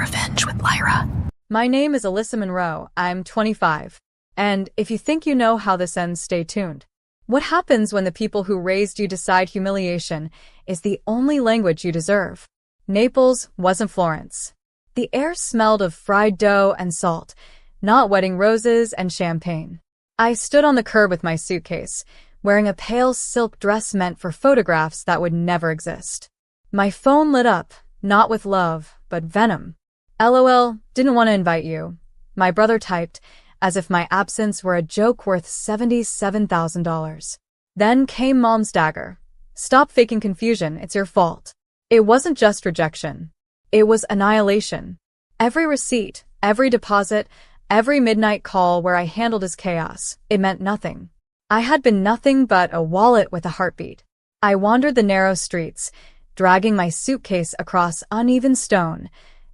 revenge with Lyra. My name is Alyssa Monroe. I'm 25. And if you think you know how this ends, stay tuned. What happens when the people who raised you decide humiliation is the only language you deserve? Naples wasn't Florence. The air smelled of fried dough and salt, not wedding roses and champagne. I stood on the curb with my suitcase, wearing a pale silk dress meant for photographs that would never exist. My phone lit up, not with love, but venom. LOL, didn't want to invite you. My brother typed, as if my absence were a joke worth $77,000. Then came Mom's dagger. Stop faking confusion, it's your fault. It wasn't just rejection. It was annihilation. Every receipt, every deposit, every midnight call where I handled his chaos, it meant nothing. I had been nothing but a wallet with a heartbeat. I wandered the narrow streets, dragging my suitcase across uneven stone,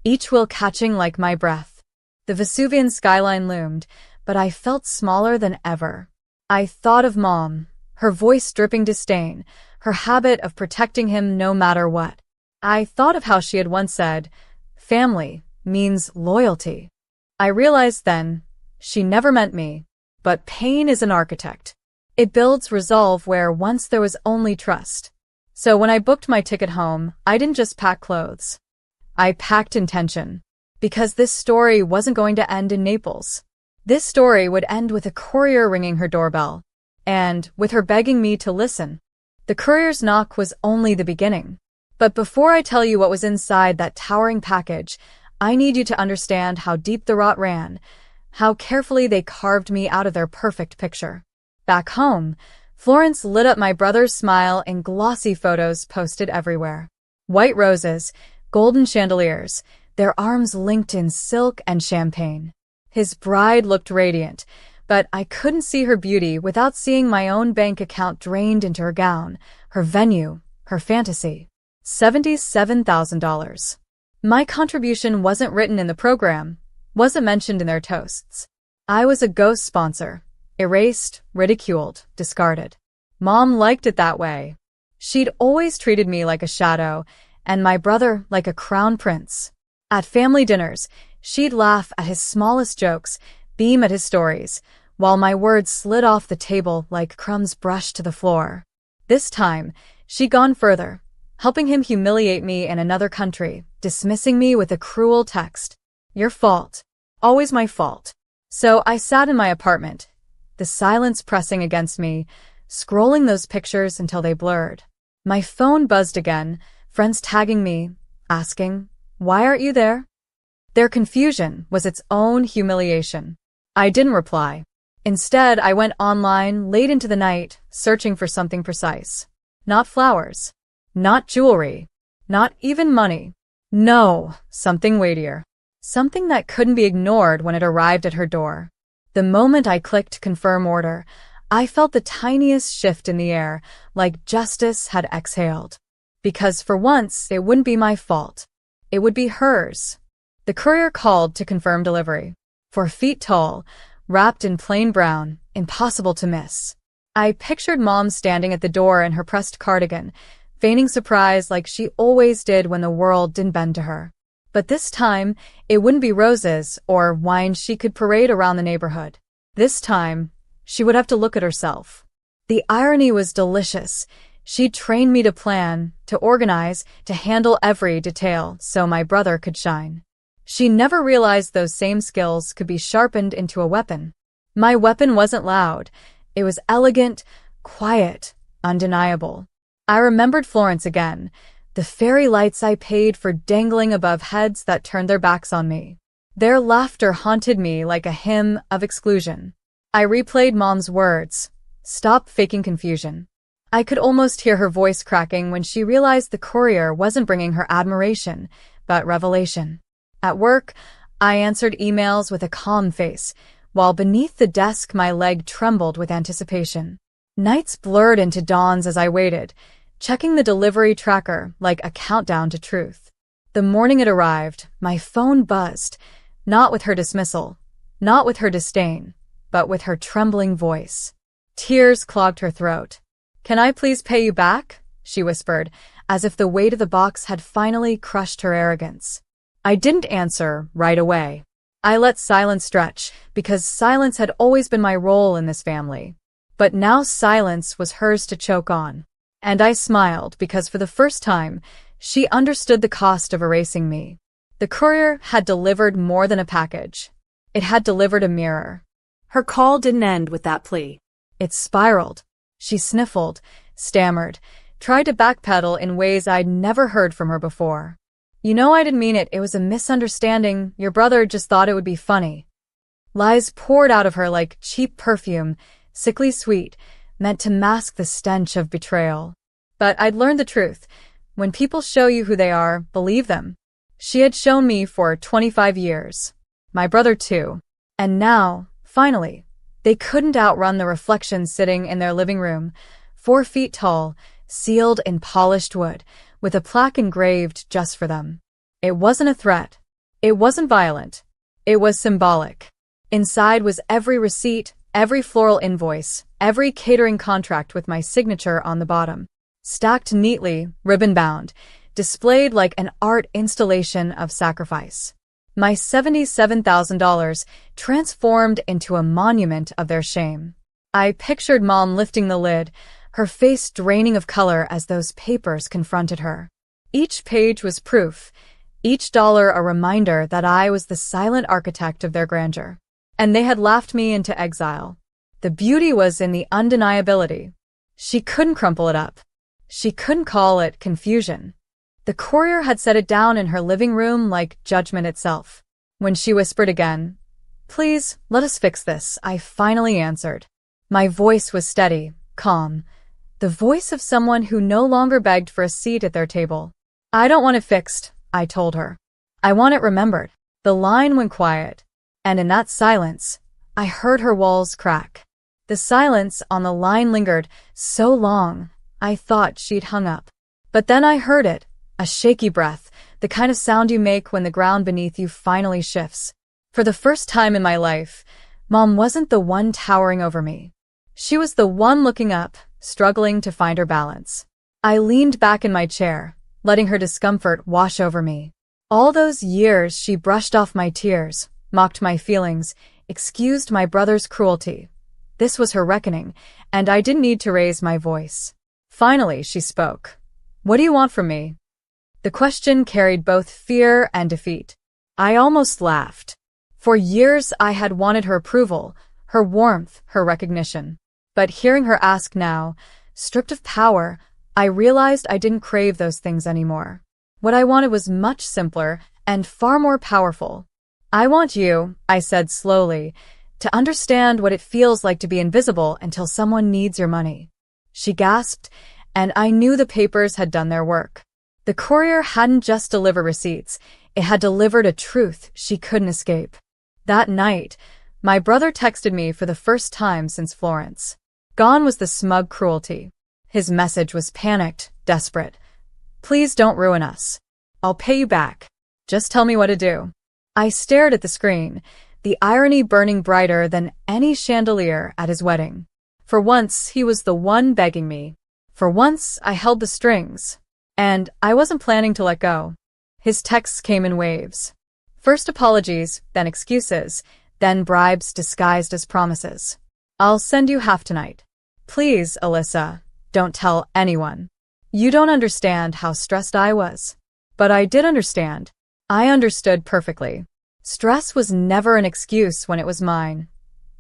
each wheel catching like my breath. The Vesuvian skyline loomed, but I felt smaller than ever. I thought of Mom, her voice dripping disdain, her habit of protecting him no matter what. I thought of how she had once said, "Family means loyalty." I realized then, she never meant me, but pain is an architect. It builds resolve where once there was only trust. So when I booked my ticket home, I didn't just pack clothes. I packed intention. Because this story wasn't going to end in Naples. This story would end with a courier ringing her doorbell, and with her begging me to listen. The courier's knock was only the beginning. But before I tell you what was inside that towering package, I need you to understand how deep the rot ran, how carefully they carved me out of their perfect picture. Back home, Florence lit up my brother's smile in glossy photos posted everywhere. White roses, golden chandeliers, their arms linked in silk and champagne. His bride looked radiant, but I couldn't see her beauty without seeing my own bank account drained into her gown, her venue, her fantasy. $77,000. My contribution wasn't written in the program, wasn't mentioned in their toasts. I was a ghost sponsor, erased, ridiculed, discarded. Mom liked it that way. She'd always treated me like a shadow, and my brother like a crown prince. At family dinners, she'd laugh at his smallest jokes, beam at his stories, while my words slid off the table like crumbs brushed to the floor. This time, she'd gone further, helping him humiliate me in another country, dismissing me with a cruel text. "Your fault. Always my fault." So I sat in my apartment, the silence pressing against me, scrolling those pictures until they blurred. My phone buzzed again, friends tagging me, asking, "Why aren't you there?" Their confusion was its own humiliation. I didn't reply. Instead, I went online late into the night, searching for something precise. Not flowers. Not jewelry. Not even money. No, something weightier. Something that couldn't be ignored when it arrived at her door. The moment I clicked confirm order, I felt the tiniest shift in the air, like justice had exhaled. Because for once, it wouldn't be my fault. It would be hers. The courier called to confirm delivery. 4 feet tall, wrapped in plain brown, impossible to miss. I pictured Mom standing at the door in her pressed cardigan, feigning surprise like she always did when the world didn't bend to her. But this time, it wouldn't be roses or wine she could parade around the neighborhood. This time, she would have to look at herself. The irony was delicious. She'd trained me to plan, to organize, to handle every detail so my brother could shine. She never realized those same skills could be sharpened into a weapon. My weapon wasn't loud. It was elegant, quiet, undeniable. I remembered Florence again, the fairy lights I paid for dangling above heads that turned their backs on me. Their laughter haunted me like a hymn of exclusion. I replayed Mom's words, "Stop faking confusion." I could almost hear her voice cracking when she realized the courier wasn't bringing her admiration, but revelation. At work, I answered emails with a calm face, while beneath the desk my leg trembled with anticipation. Nights blurred into dawns as I waited, checking the delivery tracker like a countdown to truth. The morning it arrived, my phone buzzed, not with her dismissal, not with her disdain, but with her trembling voice. Tears clogged her throat. "Can I please pay you back?" she whispered, as if the weight of the box had finally crushed her arrogance. I didn't answer right away. I let silence stretch, because silence had always been my role in this family. But now silence was hers to choke on. And I smiled because for the first time, she understood the cost of erasing me. The courier had delivered more than a package. It had delivered a mirror. Her call didn't end with that plea. It spiraled. She sniffled, stammered, tried to backpedal in ways I'd never heard from her before. You know I didn't mean it. It was a misunderstanding. Your brother just thought it would be funny. Lies poured out of her like cheap perfume, sickly sweet, meant to mask the stench of betrayal. But I'd learned the truth. When people show you who they are, believe them. She had shown me for 25 years. My brother too. And now, finally, they couldn't outrun the reflection sitting in their living room, 4 feet tall, sealed in polished wood, with a plaque engraved just for them. It wasn't a threat. It wasn't violent. It was symbolic. Inside was every receipt, every floral invoice, every catering contract with my signature on the bottom. Stacked neatly, ribbon-bound, displayed like an art installation of sacrifice. My $77,000 transformed into a monument of their shame. I pictured Mom lifting the lid, her face draining of color as those papers confronted her. Each page was proof, each dollar a reminder that I was the silent architect of their grandeur. And they had laughed me into exile. The beauty was in the undeniability. She couldn't crumple it up. She couldn't call it confusion. The courier had set it down in her living room like judgment itself. When she whispered again, "Please, let us fix this," I finally answered. My voice was steady, calm, the voice of someone who no longer begged for a seat at their table. "I don't want it fixed," I told her. "I want it remembered." The line went quiet, and in that silence, I heard her walls crack. The silence on the line lingered so long, I thought she'd hung up. But then I heard it, a shaky breath, the kind of sound you make when the ground beneath you finally shifts. For the first time in my life, Mom wasn't the one towering over me. She was the one looking up, struggling to find her balance. I leaned back in my chair, letting her discomfort wash over me. All those years she brushed off my tears, mocked my feelings, excused my brother's cruelty. This was her reckoning, and I didn't need to raise my voice. Finally, she spoke. "What do you want from me?" The question carried both fear and defeat. I almost laughed. For years I had wanted her approval, her warmth, her recognition. But hearing her ask now, stripped of power, I realized I didn't crave those things anymore. What I wanted was much simpler and far more powerful. "I want you," I said slowly, "to understand what it feels like to be invisible until someone needs your money." She gasped, and I knew the papers had done their work. The courier hadn't just delivered receipts, it had delivered a truth she couldn't escape. That night, my brother texted me for the first time since Florence. Gone was the smug cruelty. His message was panicked, desperate. "Please don't ruin us. I'll pay you back. Just tell me what to do." I stared at the screen, the irony burning brighter than any chandelier at his wedding. For once, he was the one begging me. For once, I held the strings. And I wasn't planning to let go. His texts came in waves. First apologies, then excuses, then bribes disguised as promises. "I'll send you half tonight. Please, Alyssa, don't tell anyone. You don't understand how stressed I was." But I did understand. I understood perfectly. Stress was never an excuse when it was mine.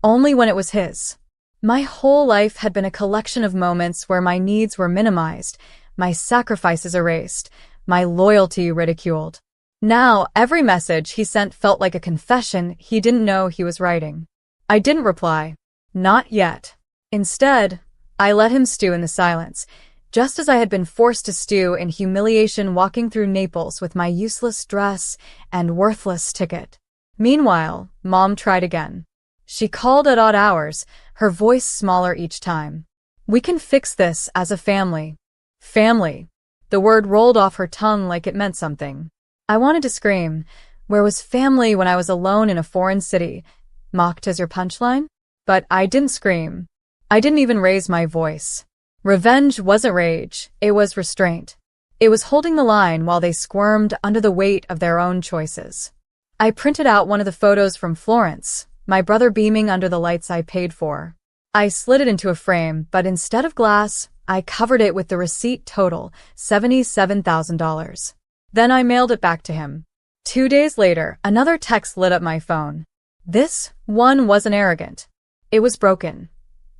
Only when it was his. My whole life had been a collection of moments where my needs were minimized, my sacrifices erased, my loyalty ridiculed. Now, every message he sent felt like a confession he didn't know he was writing. I didn't reply. Not yet. Instead, I let him stew in the silence, just as I had been forced to stew in humiliation walking through Naples with my useless dress and worthless ticket. Meanwhile, Mom tried again. She called at odd hours, her voice smaller each time. "We can fix this as a family." Family. The word rolled off her tongue like it meant something. I wanted to scream. Where was family when I was alone in a foreign city? Mocked as your punchline? But I didn't scream. I didn't even raise my voice. Revenge wasn't rage, it was restraint. It was holding the line while they squirmed under the weight of their own choices. I printed out one of the photos from Florence, my brother beaming under the lights I paid for. I slid it into a frame, but instead of glass, I covered it with the receipt total, $77,000. Then I mailed it back to him. 2 days later, another text lit up my phone. This one wasn't arrogant. It was broken.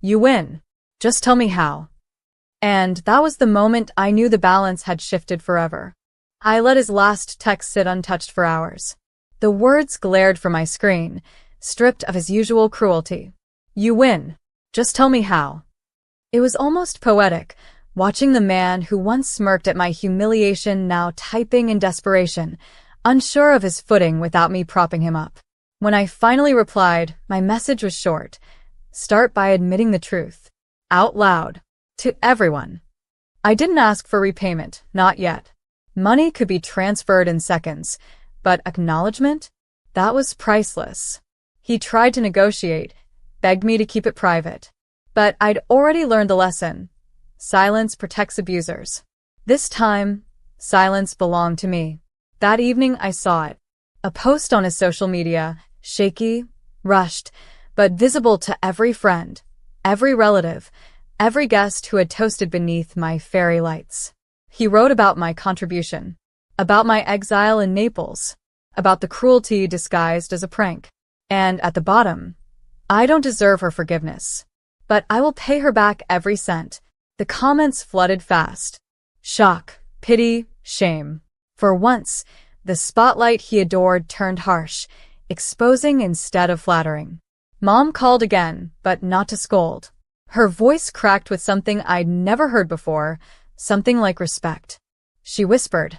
You win. Just tell me how. And that was the moment I knew the balance had shifted forever. I let his last text sit untouched for hours. The words glared from my screen, stripped of his usual cruelty. You win. Just tell me how. It was almost poetic, watching the man who once smirked at my humiliation now typing in desperation, unsure of his footing without me propping him up. When I finally replied, my message was short. Start by admitting the truth. Out loud. To everyone. I didn't ask for repayment, not yet. Money could be transferred in seconds, but acknowledgement? That was priceless. He tried to negotiate, begged me to keep it private. But I'd already learned the lesson. Silence protects abusers. This time, silence belonged to me. That evening I saw it. A post on his social media, shaky, rushed, but visible to every friend, every relative, every guest who had toasted beneath my fairy lights. He wrote about my contribution, about my exile in Naples, about the cruelty disguised as a prank. And at the bottom, I don't deserve her forgiveness, but I will pay her back every cent. The comments flooded fast. Shock, pity, shame. For once, the spotlight he adored turned harsh, exposing instead of flattering. Mom called again, but not to scold. Her voice cracked with something I'd never heard before, something like respect. She whispered,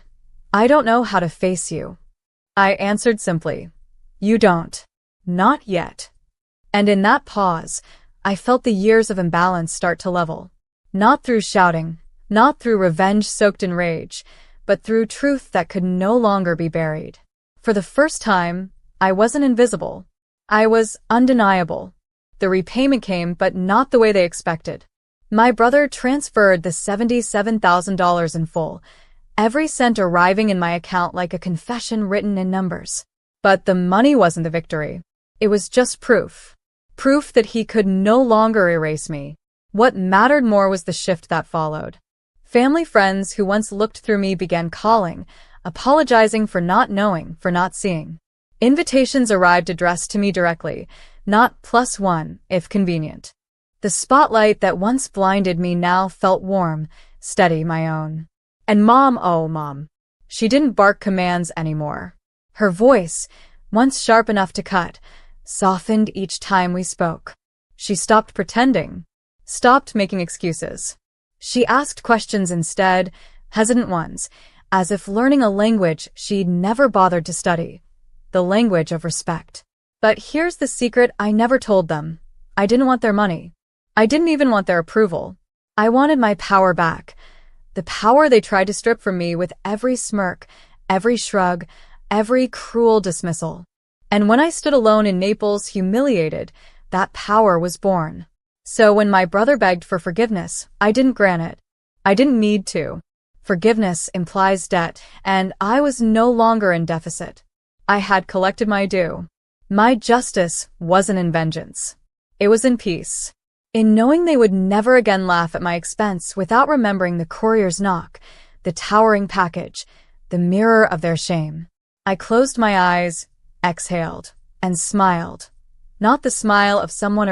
I don't know how to face you. I answered simply, you don't. Not yet. And in that pause, I felt the years of imbalance start to level. Not through shouting, not through revenge soaked in rage, but through truth that could no longer be buried. For the first time, I wasn't invisible. I was undeniable. The repayment came, but not the way they expected. My brother transferred the $77,000 in full, every cent arriving in my account like a confession written in numbers. But the money wasn't the victory. It was just proof. Proof that he could no longer erase me. What mattered more was the shift that followed. Family friends who once looked through me began calling, apologizing for not knowing, for not seeing. Invitations arrived addressed to me directly, not +1, if convenient. The spotlight that once blinded me now felt warm, steady, my own. And Mom, oh Mom. She didn't bark commands anymore. Her voice, once sharp enough to cut, softened each time we spoke. She stopped pretending, stopped making excuses. She asked questions instead, hesitant ones, as if learning a language she'd never bothered to study. The language of respect. But here's the secret I never told them. I didn't want their money. I didn't even want their approval. I wanted my power back. The power they tried to strip from me with every smirk, every shrug, every cruel dismissal. And when I stood alone in Naples, humiliated, that power was born. So when my brother begged for forgiveness, I didn't grant it. I didn't need to. Forgiveness implies debt, and I was no longer in deficit. I had collected my due. My justice wasn't in vengeance. It was in peace. In knowing they would never again laugh at my expense without remembering the courier's knock, the towering package, the mirror of their shame. I closed my eyes, exhaled, and smiled. Not the smile of someone